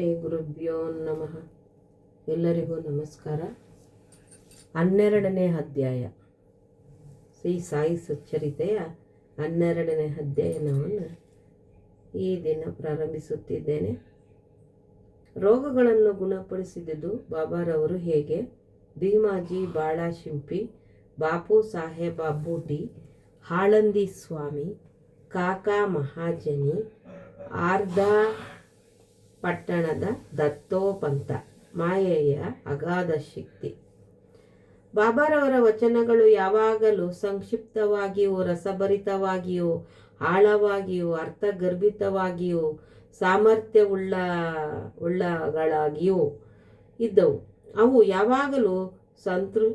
ಶ್ರೀ ಗುರುಭ್ಯೋ ನಮಃ. ಎಲ್ಲರಿಗೂ ನಮಸ್ಕಾರ. 12ನೇ ಅಧ್ಯಾಯ ಶ್ರೀ ಸಾಯಿ ಸಚ್ಚರಿತೆಯ 12ನೇ ಅಧ್ಯಾಯವನ್ನು ಈ ದಿನ ಪ್ರಾರಂಭಿಸುತ್ತಿದ್ದೇನೆ. ರೋಗಗಳನ್ನು ಗುಣಪಡಿಸಿದುದು ಬಾಬಾರವರು ಹೇಗೆ? ಭೀಮಾಜಿ ಬಾಳಶಿಂಪಿ, ಬಾಪು ಸಾಹೇಬ ಬೂಟಿ, ಆಳಂದಿ ಸ್ವಾಮಿ, ಕಾಕಾ ಮಹಾಜನಿ, ಆರ್ಧಾ ಪಟ್ಟಣದ ದತ್ತೋಪಂತ. ಮಾಯೆಯ ಅಗಾಧ ಶಕ್ತಿ. ಬಾಬಾರವರ ವಚನಗಳು ಯಾವಾಗಲೂ ಸಂಕ್ಷಿಪ್ತವಾಗಿಯೂ ರಸಭರಿತವಾಗಿಯೂ ಆಳವಾಗಿಯೂ ಅರ್ಥಗರ್ಭಿತವಾಗಿಯೂ ಸಾಮರ್ಥ್ಯವುಳ್ಳಗಳಾಗಿಯೂ ಇದ್ದವು.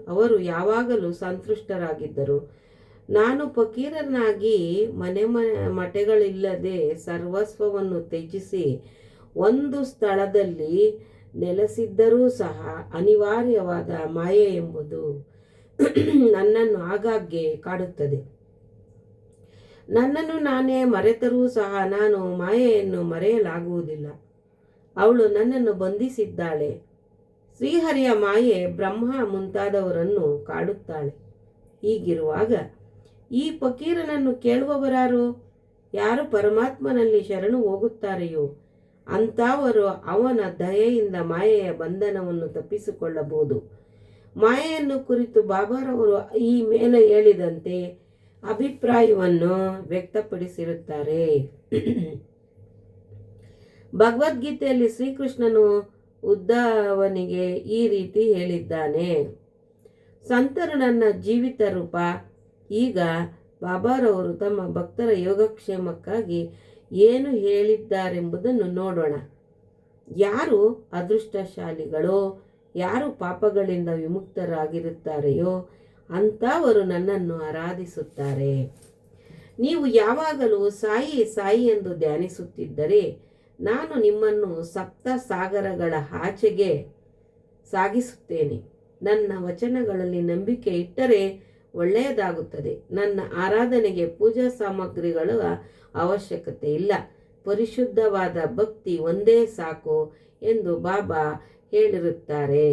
ಅವರು ಯಾವಾಗಲೂ ಸಂತುಷ್ಟರಾಗಿದ್ದರು. ನಾನು ಫಕೀರನಾಗಿ ಮಠಗಳಿಲ್ಲದೆ ಸರ್ವಸ್ವವನ್ನು ತ್ಯಜಿಸಿ ಒಂದು ಸ್ಥಳದಲ್ಲಿ ನೆಲೆಸಿದ್ದರೂ ಸಹ ಅನಿವಾರ್ಯವಾದ ಮಾಯೆ ಎಂಬುದು ನನ್ನನ್ನು ಆಗಾಗ್ಗೆ ಕಾಡುತ್ತದೆ. ನನ್ನನ್ನು ನಾನೇ ಮರೆತರೂ ಸಹ ನಾನು ಮಾಯೆಯನ್ನು ಮರೆಯಲಾಗುವುದಿಲ್ಲ. ಅವಳು ನನ್ನನ್ನು ಬಂಧಿಸಿದ್ದಾಳೆ. ಶ್ರೀಹರಿಯ ಮಾಯೆ ಬ್ರಹ್ಮ ಮುಂತಾದವರನ್ನು ಕಾಡುತ್ತಾಳೆ. ಹೀಗಿರುವಾಗ ಈ ಫಕೀರನನ್ನು ಕೇಳುವವರಾರು? ಯಾರು ಪರಮಾತ್ಮನಲ್ಲಿ ಶರಣು ಹೋಗುತ್ತಾರೆಯೋ ಅಂಥವರು ಅವನ ದಯೆಯಿಂದ ಮಾಯೆಯ ಬಂಧನವನ್ನು ತಪ್ಪಿಸಿಕೊಳ್ಳಬಹುದು. ಮಾಯೆಯನ್ನು ಕುರಿತು ಬಾಬಾರವರು ಈ ಮೇಲೆ ಹೇಳಿದಂತೆ ಅಭಿಪ್ರಾಯವನ್ನು ವ್ಯಕ್ತಪಡಿಸಿರುತ್ತಾರೆ. ಭಗವದ್ಗೀತೆಯಲ್ಲಿ ಶ್ರೀಕೃಷ್ಣನು ಉದ್ಧವನಿಗೆ ಈ ರೀತಿ ಹೇಳಿದ್ದಾನೆ: ಸಂತರು ನನ್ನ ಜೀವಿತ ರೂಪ. ಈಗ ಬಾಬಾರವರು ತಮ್ಮ ಭಕ್ತರ ಯೋಗಕ್ಷೇಮಕ್ಕಾಗಿ ಏನು ಹೇಳಿದ್ದಾರೆಂಬುದನ್ನು ನೋಡೋಣ. ಯಾರು ಅದೃಷ್ಟಶಾಲಿಗಳೋ, ಯಾರು ಪಾಪಗಳಿಂದ ವಿಮುಕ್ತರಾಗಿರುತ್ತಾರೆಯೋ ಅಂಥವರು ನನ್ನನ್ನು ಆರಾಧಿಸುತ್ತಾರೆ. ನೀವು ಯಾವಾಗಲೂ ಸಾಯಿ ಸಾಯಿ ಎಂದು ಧ್ಯಾನಿಸುತ್ತಿದ್ದರೆ ನಾನು ನಿಮ್ಮನ್ನು ಸಪ್ತ ಸಾಗರಗಳ ಆಚೆಗೆ ಸಾಗಿಸುತ್ತೇನೆ. ನನ್ನ ವಚನಗಳಲ್ಲಿ ನಂಬಿಕೆ ಇಟ್ಟರೆ ಒಳ್ಳೆಯದಾಗುತ್ತದೆ. ನನ್ನ ಆರಾಧನೆಗೆ ಪೂಜಾ ಸಾಮಗ್ರಿಗಳ ಅವಶ್ಯಕತೆ ಇಲ್ಲ. ಪರಿಶುದ್ಧವಾದ ಭಕ್ತಿ ಒಂದೇ ಸಾಕು ಎಂದು ಬಾಬಾ ಹೇಳಿರುತ್ತಾರೆ.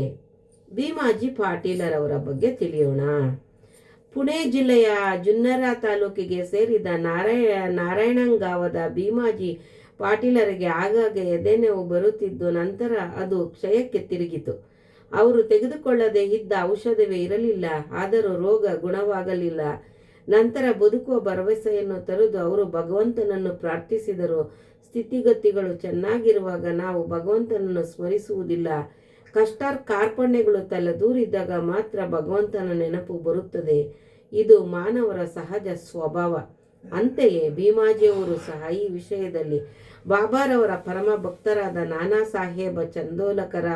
ಭೀಮಾಜಿ ಪಾಟೀಲರವರ ಬಗ್ಗೆ ತಿಳಿಯೋಣ. ಪುಣೆ ಜಿಲ್ಲೆಯ ಜುನ್ನರ ತಾಲೂಕಿಗೆ ಸೇರಿದ ನಾರಾಯಣಗಾಂವದ ಭೀಮಾಜಿ ಪಾಟೀಲರಿಗೆ ಆಗಾಗ ಎದೆನೋವು ಬರುತ್ತಿದ್ದು ನಂತರ ಅದು ಕ್ಷಯಕ್ಕೆ ತಿರುಗಿತು. ಅವರು ತೆಗೆದುಕೊಳ್ಳದೆ ಇದ್ದ ಔಷಧವೇ ಇರಲಿಲ್ಲ. ಆದರೂ ರೋಗ ಗುಣವಾಗಲಿಲ್ಲ. ನಂತರ ಬದುಕುವ ಭರವಸೆಯನ್ನು ತೊರೆದು ಅವರು ಭಗವಂತನನ್ನು ಪ್ರಾರ್ಥಿಸಿದರು. ಸ್ಥಿತಿಗತಿಗಳು ಚೆನ್ನಾಗಿರುವಾಗ ನಾವು ಭಗವಂತನನ್ನು ಸ್ಮರಿಸುವುದಿಲ್ಲ. ಕಷ್ಟ ಕಾರ್ಪಣ್ಯಗಳು ತಲೆದೂರಿದ್ದಾಗ ಮಾತ್ರ ಭಗವಂತನ ನೆನಪು ಬರುತ್ತದೆ. ಇದು ಮಾನವರ ಸಹಜ ಸ್ವಭಾವ. ಅಂತೆಯೇ ಭೀಮಾಜಿಯವರು ಸಹ ಈ ವಿಷಯದಲ್ಲಿ ಬಾಬಾರವರ ಪರಮ ಭಕ್ತರಾದ ನಾನಾ ಸಾಹೇಬ ಚಂದೋಲಕರ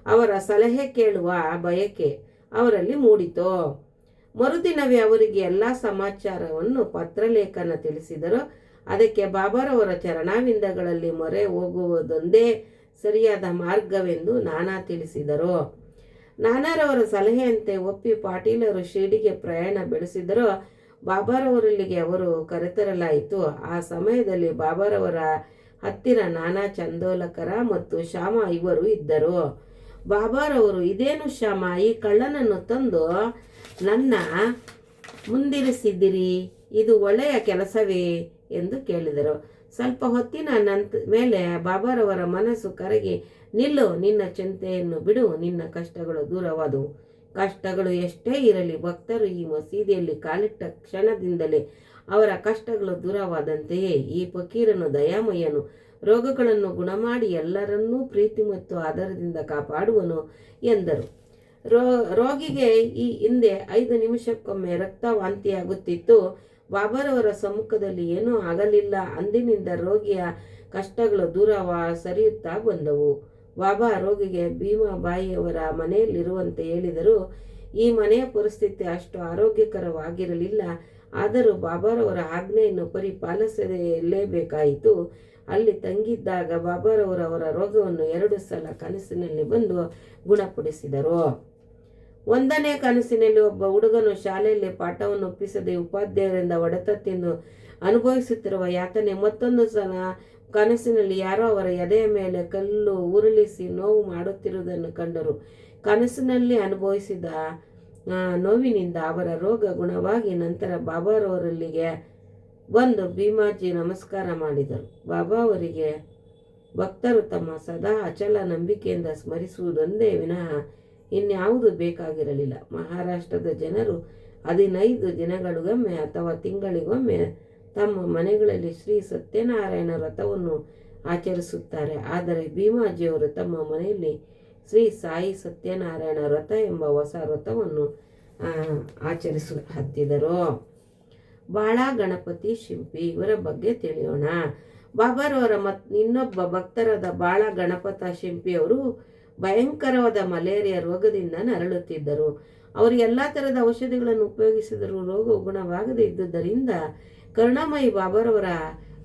ಅವರ ಸಲಹೆ ಕೇಳುವ ಬಯಕೆ ಅವರಲ್ಲಿ ಮೂಡಿತು. ಮರುದಿನವೇ ಅವರಿಗೆ ಎಲ್ಲ ಸಮಾಚಾರವನ್ನು ಪತ್ರಲೇಖನ ತಿಳಿಸಿದರು. ಅದಕ್ಕೆ ಬಾಬಾರವರ ಚರಣಾವಿಂದಗಳಲ್ಲಿ ಮೊರೆ ಹೋಗುವುದೊಂದೇ ಸರಿಯಾದ ಮಾರ್ಗವೆಂದು ನಾನಾ ತಿಳಿಸಿದರು. ನಾನಾರವರ ಸಲಹೆಯಂತೆ ಒಪ್ಪಿ ಪಾಟೀಲರು ಶಿರ್ಡಿಗೆ ಪ್ರಯಾಣ ಬೆಳೆಸಿದರು. ಬಾಬಾರವರಲ್ಲಿಗೆ ಅವರು ಕರೆತರಲಾಯಿತು. ಆ ಸಮಯದಲ್ಲಿ ಬಾಬಾರವರ ಹತ್ತಿರ ನಾನಾ ಚಂದೋಲಕರ ಮತ್ತು ಶ್ಯಾಮ ಇವರು ಇದ್ದರು. ಬಾಬಾರವರು, ಇದೇನು ಶ್ಯಾಮ, ಈ ಕಳ್ಳನನ್ನು ತಂದು ನನ್ನ ಮುಂದಿರಿಸಿದಿರಿ, ಇದು ಒಳ್ಳೆಯ ಕೆಲಸವೇ ಎಂದು ಕೇಳಿದರು. ಸ್ವಲ್ಪ ಹೊತ್ತಿನ ಮೇಲೆ ಬಾಬಾರವರ ಮನಸ್ಸು ಕರಗಿ, ನಿಲ್ಲು, ನಿನ್ನ ಚಿಂತೆಯನ್ನು ಬಿಡು, ನಿನ್ನ ಕಷ್ಟಗಳು ದೂರವಾದವು. ಕಷ್ಟಗಳು ಎಷ್ಟೇ ಇರಲಿ, ಭಕ್ತರು ಈ ಮಸೀದಿಯಲ್ಲಿ ಕಾಲಿಟ್ಟ ಕ್ಷಣದಿಂದಲೇ ಅವರ ಕಷ್ಟಗಳು ದೂರವಾದಂತೆಯೇ ಈ ಫಕೀರನು ದಯಾಮಯನು. ರೋಗಗಳನ್ನು ಗುಣಮಾಡಿ ಎಲ್ಲರನ್ನೂ ಪ್ರೀತಿ ಮತ್ತು ಆಧಾರದಿಂದ ಕಾಪಾಡುವನು ಎಂದರು. ರೋಗಿಗೆ ಈ ಹಿಂದೆ 5 ನಿಮಿಷಕ್ಕೊಮ್ಮೆ ರಕ್ತವಾಂತಿಯಾಗುತ್ತಿತ್ತು. ಬಾಬಾರವರ ಸಮ್ಮುಖದಲ್ಲಿ ಏನೂ ಆಗಲಿಲ್ಲ. ಅಂದಿನಿಂದ ರೋಗಿಯ ಕಷ್ಟಗಳು ಸರಿಯುತ್ತಾ ಬಂದವು. ಬಾಬಾ ರೋಗಿಗೆ ಭೀಮಾಬಾಯಿಯವರ ಮನೆಯಲ್ಲಿರುವಂತೆ ಹೇಳಿದರು. ಈ ಮನೆಯ ಪರಿಸ್ಥಿತಿ ಅಷ್ಟು ಆರೋಗ್ಯಕರವಾಗಿರಲಿಲ್ಲ. ಆದರೂ ಬಾಬಾರವರ ಆಜ್ಞೆಯನ್ನು ಪರಿಪಾಲಿಸಲೇಬೇಕಾಯಿತು. ಅಲ್ಲಿ ತಂಗಿದ್ದಾಗ ಬಾಬಾರವರು ಅವರ ರೋಗವನ್ನು 2 ಸಲ ಕನಸಿನಲ್ಲಿ ಬಂದು ಗುಣಪಡಿಸಿದರು. 1ನೇ ಕನಸಿನಲ್ಲಿ ಒಬ್ಬ ಹುಡುಗನು ಶಾಲೆಯಲ್ಲಿ ಪಾಠವನ್ನು ಒಪ್ಪಿಸದೆ ಉಪಾಧ್ಯಾಯರಿಂದ ಹೊಡೆತ ತಿಂದು ಅನುಭವಿಸುತ್ತಿರುವ ಯಾತನೆ. ಮತ್ತೊಂದು ಸಲ ಕನಸಿನಲ್ಲಿ ಯಾರೋ ಅವರ ಎದೆಯ ಮೇಲೆ ಕಲ್ಲು ಉರುಳಿಸಿ ನೋವು ಮಾಡುತ್ತಿರುವುದನ್ನು ಕಂಡರು. ಕನಸಿನಲ್ಲಿ ಅನುಭವಿಸಿದ ನೋವಿನಿಂದ ಅವರ ರೋಗ ಗುಣವಾಗಿ ನಂತರ ಬಾಬಾರವರಲ್ಲಿಗೆ ಬಂದು ಭೀಮಾಜಿ ನಮಸ್ಕಾರ ಮಾಡಿದರು. ಬಾಬಾ ಅವರಿಗೆ ಭಕ್ತರು ತಮ್ಮ ಸದಾ ಅಚಲ ನಂಬಿಕೆಯಿಂದ ಸ್ಮರಿಸುವುದೊಂದೇ ವಿನಃ ಇನ್ಯಾವುದು ಬೇಕಾಗಿರಲಿಲ್ಲ. ಮಹಾರಾಷ್ಟ್ರದ ಜನರು 15 ದಿನಗಳಿಗೊಮ್ಮೆ ಅಥವಾ ತಿಂಗಳಿಗೊಮ್ಮೆ ತಮ್ಮ ಮನೆಗಳಲ್ಲಿ ಶ್ರೀ ಸತ್ಯನಾರಾಯಣ ವ್ರತವನ್ನು ಆಚರಿಸುತ್ತಾರೆ. ಆದರೆ ಭೀಮಾಜಿಯವರು ತಮ್ಮ ಮನೆಯಲ್ಲಿ ಶ್ರೀ ಸಾಯಿ ಸತ್ಯನಾರಾಯಣ ವ್ರತ ಎಂಬ ಹೊಸ ವ್ರತವನ್ನು ಹತ್ತಿದರು. ಬಾಳ ಗಣಪತಿ ಶಿಂಪಿ ಇವರ ಬಗ್ಗೆ ತಿಳಿಯೋಣ. ಬಾಬಾರವರ ಇನ್ನೊಬ್ಬ ಭಕ್ತರಾದ ಬಾಳ ಗಣಪತ ಶಿಂಪಿಯವರು ಭಯಂಕರವಾದ ಮಲೇರಿಯಾ ರೋಗದಿಂದ ನರಳುತ್ತಿದ್ದರು. ಅವರು ಎಲ್ಲ ಥರದ ಔಷಧಿಗಳನ್ನು ಉಪಯೋಗಿಸಿದರೂ ರೋಗ ಗುಣವಾಗದೇ ಇದ್ದುದರಿಂದ ಕರುಣಾಮಯಿ ಬಾಬಾರವರ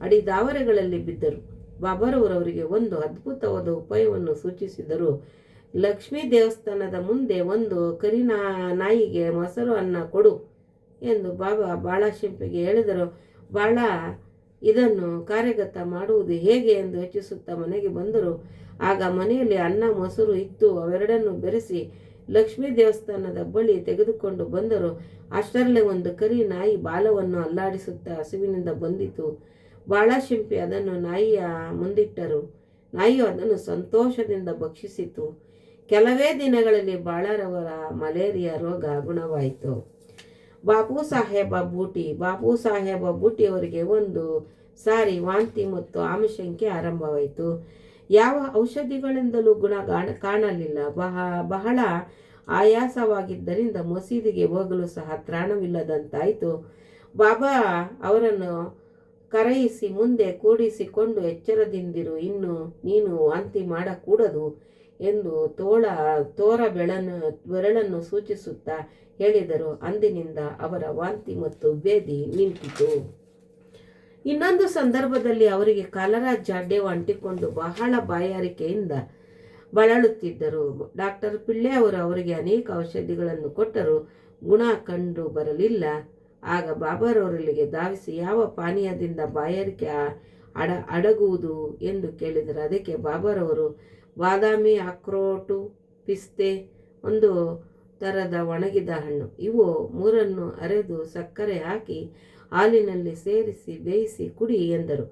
ಅಡಿದಾವರೆಗಳಲ್ಲಿ ಬಿದ್ದರು. ಬಾಬಾರವರವರಿಗೆ ಒಂದು ಅದ್ಭುತವಾದ ಉಪಾಯವನ್ನು ಸೂಚಿಸಿದರು. ಲಕ್ಷ್ಮೀ ದೇವಸ್ಥಾನದ ಮುಂದೆ ಒಂದು ಕರಿ ನಾಯಿಗೆ ಮೊಸರು ಅನ್ನ ಕೊಡು ಎಂದು ಬಾಬಾ ಬಾಳ ಶಿಂಪಿಗೆ ಹೇಳಿದರು. ಬಾಳ ಇದನ್ನು ಕಾರ್ಯಗತ ಮಾಡುವುದು ಹೇಗೆ ಎಂದು ಯೋಚಿಸುತ್ತಾ ಮನೆಗೆ ಬಂದರು. ಆಗ ಮನೆಯಲ್ಲಿ ಅನ್ನ ಮೊಸರು ಇತ್ತು. ಅವೆರಡನ್ನು ಬೆರೆಸಿ ಲಕ್ಷ್ಮೀ ದೇವಸ್ಥಾನದ ಬಳಿ ತೆಗೆದುಕೊಂಡು ಬಂದರು. ಅಷ್ಟರಲ್ಲೇ ಒಂದು ಕರಿ ನಾಯಿ ಬಾಲವನ್ನು ಅಲ್ಲಾಡಿಸುತ್ತಾ ಹಸಿವಿನಿಂದ ಬಂದಿತು. ಬಾಳ ಶಿಂಪಿ ಅದನ್ನು ನಾಯಿಯ ಮುಂದಿಟ್ಟರು. ನಾಯಿಯು ಅದನ್ನು ಸಂತೋಷದಿಂದ ಭಕ್ಷಿಸಿತು. ಕೆಲವೇ ದಿನಗಳಲ್ಲಿ ಬಾಳರವರ ಮಲೇರಿಯಾ ರೋಗ ಗುಣವಾಯಿತು. ಬಾಪು ಸಾಹೇಬ ಬೂಟಿಯವರಿಗೆ ಒಂದು ಸಾರಿ ವಾಂತಿ ಮತ್ತು ಆಮಶಂಕೆ ಆರಂಭವಾಯಿತು. ಯಾವ ಔಷಧಿಗಳಿಂದಲೂ ಗುಣ ಕಾಣಲಿಲ್ಲ. ಬಹಳ ಆಯಾಸವಾಗಿದ್ದರಿಂದ ಮಸೀದಿಗೆ ಹೋಗಲು ಸಹ ತ್ರಾಣವಿಲ್ಲದಂತಾಯಿತು. ಬಾಬಾ ಅವರನ್ನು ಕರೆಯಿಸಿ ಮುಂದೆ ಕೂಡಿಸಿಕೊಂಡು ಎಚ್ಚರದಿಂದಿರು, ಇನ್ನು ನೀನು ವಾಂತಿ ಮಾಡಕೂಡದು ಎಂದು ತೋರ ಬೆರಳನ್ನು ಸೂಚಿಸುತ್ತಾ ಹೇಳಿದರು. ಅಂದಿನಿಂದ ಅವರ ವಾಂತಿ ಮತ್ತು ಭೇದಿ ನಿಂತಿತು. ಇನ್ನೊಂದು ಸಂದರ್ಭದಲ್ಲಿ ಅವರಿಗೆ ಕಾಲರಾ ಜಾಡ್ಯವು ಅಂಟಿಕೊಂಡು ಬಹಳ ಬಾಯಾರಿಕೆಯಿಂದ ಬಳಲುತ್ತಿದ್ದರು. ಡಾಕ್ಟರ್ ಪಿಳ್ಳೆ ಅವರು ಅವರಿಗೆ ಅನೇಕ ಔಷಧಿಗಳನ್ನು ಕೊಟ್ಟರು. ಗುಣ ಕಂಡು ಬರಲಿಲ್ಲ. ಆಗ ಬಾಬಾರವರಲ್ಲಿಗೆ ಧಾವಿಸಿ ಯಾವ ಪಾನೀಯದಿಂದ ಬಾಯಾರಿಕೆ ಅಡಗುವುದು ಎಂದು ಕೇಳಿದರು. ಅದಕ್ಕೆ ಬಾಬಾರವರು ಬಾದಾಮಿ, ಅಕ್ರೋಟು, ಪಿಸ್ತೆ, ಒಂದು ಥರದ ಒಣಗಿದ ಹಣ್ಣು, ಇವು ಮೂರನ್ನು ಅರೆದು ಸಕ್ಕರೆ ಹಾಕಿ ಹಾಲಿನಲ್ಲಿ ಸೇರಿಸಿ ಬೇಯಿಸಿ ಕುಡಿ ಎಂದರು.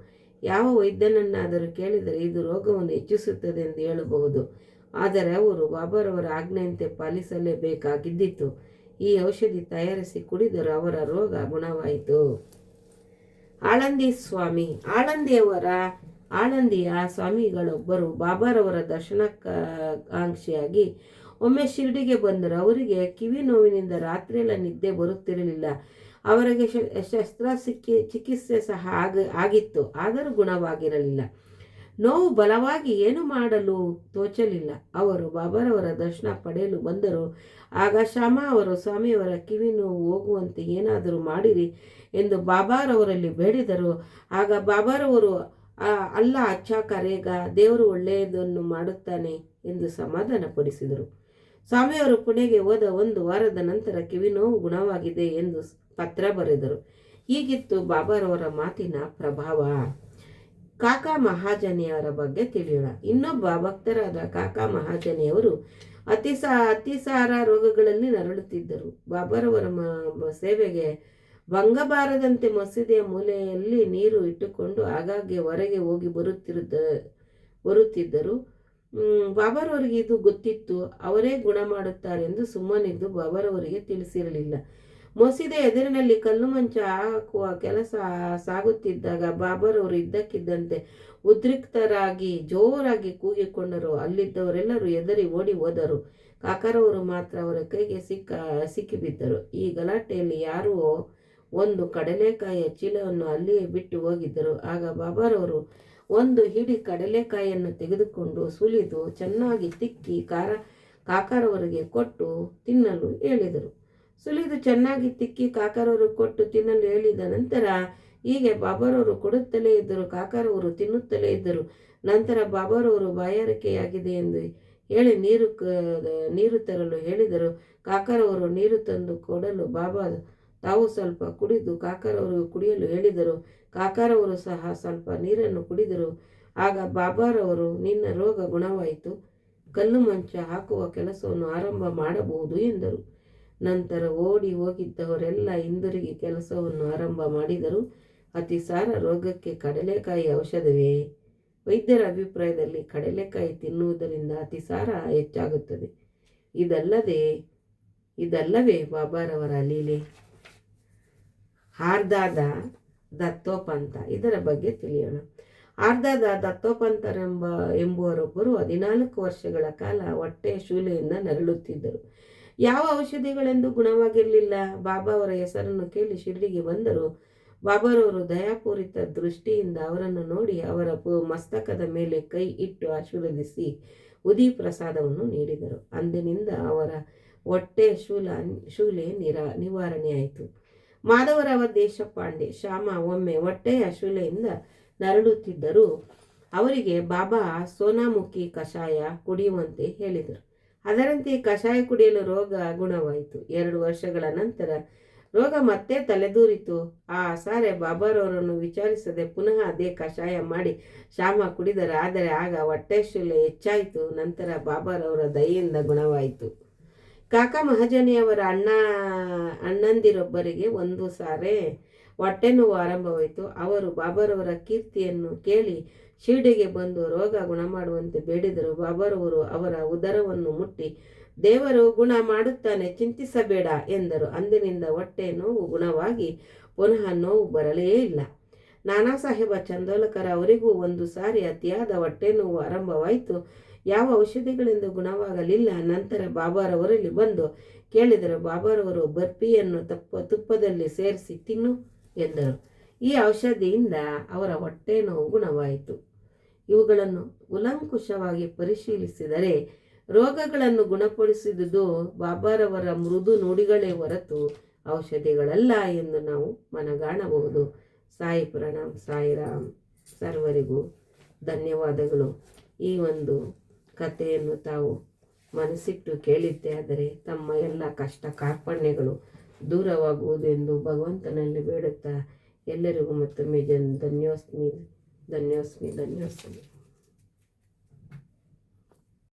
ಯಾವ ವೈದ್ಯನನ್ನಾದರೂ ಕೇಳಿದರೆ ಇದು ರೋಗವನ್ನು ಹೆಚ್ಚಿಸುತ್ತದೆ ಎಂದು ಹೇಳಬಹುದು. ಆದರೆ ಅವರು ಬಾಬಾರವರ ಆಜ್ಞೆಯಂತೆ ಪಾಲಿಸಲೇಬೇಕಾಗಿದ್ದಿತು. ಈ ಔಷಧಿ ತಯಾರಿಸಿ ಕುಡಿದರೂ ಅವರ ರೋಗ ಗುಣವಾಯಿತು. ಆಳಂದಿ ಸ್ವಾಮಿ. ಆಳಂದಿಯ ಸ್ವಾಮಿಗಳೊಬ್ಬರು ಬಾಬಾರವರ ದರ್ಶನಕಾಂಕ್ಷಿಯಾಗಿ ಒಮ್ಮೆ ಶಿರ್ಡಿಗೆ ಬಂದರು. ಅವರಿಗೆ ಕಿವಿ ನೋವಿನಿಂದ ರಾತ್ರಿಯೆಲ್ಲ ನಿದ್ದೆ ಬರುತ್ತಿರಲಿಲ್ಲ. ಅವರಿಗೆ ಚಿಕಿತ್ಸೆ ಸಹ ಆಗಿತ್ತು, ಆದರೂ ಗುಣವಾಗಿರಲಿಲ್ಲ. ನೋವು ಬಲವಾಗಿ ಏನು ಮಾಡಲು ತೋಚಲಿಲ್ಲ. ಅವರು ಬಾಬಾರವರ ದರ್ಶನ ಪಡೆಯಲು ಬಂದರು. ಆಗ ಶ್ಯಾಮ ಅವರು ಸ್ವಾಮಿಯವರ ಕಿವಿ ನೋವು ಹೋಗುವಂತೆ ಏನಾದರೂ ಮಾಡಿರಿ ಎಂದು ಬಾಬಾರವರಲ್ಲಿ ಬೇಡಿದರು. ಆಗ ಬಾಬಾರವರು ಅಲ್ಲ ಅಚ್ಚಾ ಕರೇಗ, ದೇವರು ಒಳ್ಳೆಯದನ್ನು ಮಾಡುತ್ತಾನೆ ಎಂದು ಸಮಾಧಾನಪಡಿಸಿದರು. ಸ್ವಾಮಿಯವರು ಪುಣೆಗೆ ಹೋದ 1 ವಾರದ ನಂತರ ಕಿವಿ ನೋವು ಗುಣವಾಗಿದೆ ಎಂದು ಪತ್ರ ಬರೆದರು. ಹೀಗಿತ್ತು ಬಾಬಾರವರ ಮಾತಿನ ಪ್ರಭಾವ. ಕಾಕಾ ಮಹಾಜನಿಯವರ ಬಗ್ಗೆ ತಿಳಿಯೋಣ. ಇನ್ನೊಬ್ಬ ಭಕ್ತರಾದ ಕಾಕಾ ಮಹಾಜನಿಯವರು ಅತಿಸಾರ ರೋಗಗಳಲ್ಲಿ ನರಳುತ್ತಿದ್ದರು. ಬಾಬಾರವರ ಸೇವೆಗೆ ಭಂಗಬಾರದಂತೆ ಮಸೀದಿಯ ಮೂಲೆಯಲ್ಲಿ ನೀರು ಇಟ್ಟುಕೊಂಡು ಆಗಾಗ್ಗೆ ಹೊರಗೆ ಹೋಗಿ ಬರುತ್ತಿದ್ದರು. ಬಾಬಾರವರಿಗೆ ಇದು ಗೊತ್ತಿತ್ತು. ಅವರೇ ಗುಣ ಮಾಡುತ್ತಾರೆಂದು ಸುಮ್ಮನಿದ್ದು ಬಾಬಾರವರಿಗೆ ತಿಳಿಸಿರಲಿಲ್ಲ. ಮಸೀದಿಯ ಎದುರಿನಲ್ಲಿ ಕಲ್ಲು ಮಂಚ ಹಾಕುವ ಕೆಲಸ ಸಾಗುತ್ತಿದ್ದಾಗ ಬಾಬಾರವರು ಇದ್ದಕ್ಕಿದ್ದಂತೆ ಉದ್ರಿಕ್ತರಾಗಿ ಜೋರಾಗಿ ಕೂಗಿಕೊಂಡರು. ಅಲ್ಲಿದ್ದವರೆಲ್ಲರೂ ಹೆದರಿ ಓಡಿ ಹೋದರು. ಕಾಕರವರು ಮಾತ್ರ ಅವರ ಕೈಗೆ ಸಿಕ್ಕಿಬಿದ್ದರು. ಈ ಗಲಾಟೆಯಲ್ಲಿ ಯಾರೋ ಒಂದು ಕಡಲೆಕಾಯಿಯ ಚೀಲವನ್ನು ಅಲ್ಲಿಯೇ ಬಿಟ್ಟು ಹೋಗಿದ್ದರು. ಆಗ ಬಾಬಾರವರು ಒಂದು ಹಿಡಿ ಕಡಲೆಕಾಯಿಯನ್ನು ತೆಗೆದುಕೊಂಡು ಸುಲಿದು ಚೆನ್ನಾಗಿ ತಿಕ್ಕಿ ಕಾಕರವರಿಗೆ ಕೊಟ್ಟು ತಿನ್ನಲು ಹೇಳಿದರು. ಸುಲಿದು ಚೆನ್ನಾಗಿ ತಿಕ್ಕಿ ಕಾಕರವರು ಕೊಟ್ಟು ತಿನ್ನಲು ಹೇಳಿದ ನಂತರ ಹೀಗೆ ಬಾಬಾರವರು ಕೊಡುತ್ತಲೇ ಇದ್ದರು. ಕಾಕರವರು ತಿನ್ನುತ್ತಲೇ ಇದ್ದರು. ನಂತರ ಬಾಬಾರವರು ಬಾಯಾರಿಕೆಯಾಗಿದೆ ಎಂದು ಹೇಳಿ ನೀರು ತರಲು ಹೇಳಿದರು. ಕಾಕರವರು ನೀರು ತಂದು ಕೊಡಲು ಬಾಬಾ ತಾವು ಸ್ವಲ್ಪ ಕುಡಿದು ಕಾಕರವರು ಕುಡಿಯಲು ಹೇಳಿದರು. ಕಾಕಾರವರು ಸಹ ಸ್ವಲ್ಪ ನೀರನ್ನು ಕುಡಿದರು. ಆಗ ಬಾಬಾರವರು, ನಿನ್ನ ರೋಗ ಗುಣವಾಯಿತು, ಕಲ್ಲು ಮಂಚ ಹಾಕುವ ಕೆಲಸವನ್ನು ಆರಂಭ ಮಾಡಬಹುದು ಎಂದರು. ನಂತರ ಓಡಿ ಹೋಗಿದ್ದವರೆಲ್ಲ ಹಿಂದಿರುಗಿ ಕೆಲಸವನ್ನು ಆರಂಭ ಮಾಡಿದರು. ಅತಿಸಾರ ರೋಗಕ್ಕೆ ಕಡಲೆಕಾಯಿ ಔಷಧವೇ? ವೈದ್ಯರ ಅಭಿಪ್ರಾಯದಲ್ಲಿ ಕಡಲೆಕಾಯಿ ತಿನ್ನುವುದರಿಂದ ಅತಿಸಾರ ಹೆಚ್ಚಾಗುತ್ತದೆ. ಇದಲ್ಲವೇ ಬಾಬಾರವರ ಲೀಲೆ? ಆರ್ದಾದ ದತ್ತೋಪಂತ, ಇದರ ಬಗ್ಗೆ ತಿಳಿಯೋಣ. ಆರ್ದಾದ ಎಂಬುವರೊಬ್ಬರು 14 ವರ್ಷಗಳ ಕಾಲ ಹೊಟ್ಟೆ ಶೂಲೆಯಿಂದ ನರಳುತ್ತಿದ್ದರು. ಯಾವ ಔಷಧಿಗಳೆಂದು ಗುಣವಾಗಿರಲಿಲ್ಲ. ಬಾಬಾ ಅವರ ಹೆಸರನ್ನು ಕೇಳಿ ಶಿರ್ಡಿಗೆ ಬಂದರು. ಬಾಬಾರವರು ದಯಾಪೂರಿತ ದೃಷ್ಟಿಯಿಂದ ಅವರನ್ನು ನೋಡಿ ಅವರ ಮಸ್ತಕದ ಮೇಲೆ ಕೈ ಇಟ್ಟು ಆಶೀರ್ವದಿಸಿ ಉದಿ ಪ್ರಸಾದವನ್ನು ನೀಡಿದರು. ಅಂದಿನಿಂದ ಅವರ ಹೊಟ್ಟೆ ಶೂಲೆ ನಿವಾರಣೆಯಾಯಿತು. ಮಾಧವರಾವ ದೇಶಪಾಂಡೆ ಶ್ಯಾಮ ಒಮ್ಮೆ ಹೊಟ್ಟೆಯ ಶೂಲೆಯಿಂದ ನರಳುತ್ತಿದ್ದರು. ಅವರಿಗೆ ಬಾಬಾ ಸೋನಾಮುಖಿ ಕಷಾಯ ಕುಡಿಯುವಂತೆ ಹೇಳಿದರು. ಅದರಂತೆ ಕಷಾಯ ಕುಡಿಯಲು ರೋಗ ಗುಣವಾಯಿತು. 2 ವರ್ಷಗಳ ನಂತರ ರೋಗ ಮತ್ತೆ ತಲೆದೂರಿತು. ಆ ಸಾರೆ ಬಾಬಾರವರನ್ನು ವಿಚಾರಿಸದೆ ಪುನಃ ಅದೇ ಕಷಾಯ ಮಾಡಿ ಶ್ಯಾಮ ಕುಡಿದರು. ಆದರೆ ಆಗ ಹೊಟ್ಟೆ ಶೂಲೆ ಹೆಚ್ಚಾಯಿತು. ನಂತರ ಬಾಬಾರವರ ದಯೆಯಿಂದ ಗುಣವಾಯಿತು. ಕಾಕಾ ಮಹಾಜನಿಯವರ ಅಣ್ಣಂದಿರೊಬ್ಬರಿಗೆ ಒಂದು ಸಾರೆ ಹೊಟ್ಟೆ ನೋವು ಆರಂಭವಾಯಿತು. ಅವರು ಬಾಬಾರವರ ಕೀರ್ತಿಯನ್ನು ಕೇಳಿ ಶಿರ್ಡಿಗೆ ಬಂದು ರೋಗ ಗುಣ ಮಾಡುವಂತೆ ಬೇಡಿದರು. ಬಾಬಾರವರು ಅವರ ಉದರವನ್ನು ಮುಟ್ಟಿ, ದೇವರು ಗುಣ ಮಾಡುತ್ತಾನೆ, ಚಿಂತಿಸಬೇಡ ಎಂದರು. ಅಂದಿನಿಂದ ಹೊಟ್ಟೆ ನೋವು ಗುಣವಾಗಿ ಪುನಃ ನೋವು ಬರಲೇ ಇಲ್ಲ. ನಾನಾ ಸಾಹೇಬ ಚಂದೋಲಕರ ಅವರಿಗೂ ಒಂದು ಸಾರಿ ಅತಿಯಾದ ಹೊಟ್ಟೆ ನೋವು ಆರಂಭವಾಯಿತು. ಯಾವ ಔಷಧಿಗಳೆಂದು ಗುಣವಾಗಲಿಲ್ಲ. ನಂತರ ಬಾಬಾರವರಲ್ಲಿ ಬಂದು ಕೇಳಿದರು. ಬಾಬಾರವರು ಬರ್ಫಿಯನ್ನು ತುಪ್ಪದಲ್ಲಿ ಸೇರಿಸಿ ತಿನ್ನು ಎಂದರು. ಈ ಔಷಧಿಯಿಂದ ಅವರ ಹೊಟ್ಟೆ ನೋವು ಗುಣವಾಯಿತು. ಇವುಗಳನ್ನು ಉಲಂಕುಷವಾಗಿ ಪರಿಶೀಲಿಸಿದರೆ ರೋಗಗಳನ್ನು ಗುಣಪಡಿಸಿದುದು ಬಾಬಾರವರ ಮೃದು ನುಡಿಗಳೇ ಹೊರತು ಔಷಧಿಗಳಲ್ಲ ಎಂದು ನಾವು ಮನಗಾಣಬಹುದು. ಸಾಯಿ ಪ್ರಣಾಮ್, ಸಾಯಿರಾಮ್. ಸರ್ವರಿಗೂ ಧನ್ಯವಾದಗಳು. ಈ ಒಂದು ಕಥೆಯನ್ನು ತಾವು ಮನಸ್ಸಿಟ್ಟು ಕೇಳಿದ್ದೇ ಆದರೆ ತಮ್ಮ ಎಲ್ಲ ಕಷ್ಟ ಕಾರ್ಪಣ್ಯಗಳು ದೂರವಾಗುವುದು ಎಂದು ಭಗವಂತನಲ್ಲಿ ಬೇಡುತ್ತಾ ಎಲ್ಲರಿಗೂ ಮತ್ತೊಮ್ಮೆ ಧನ್ಯೋಸ್ಮಿ.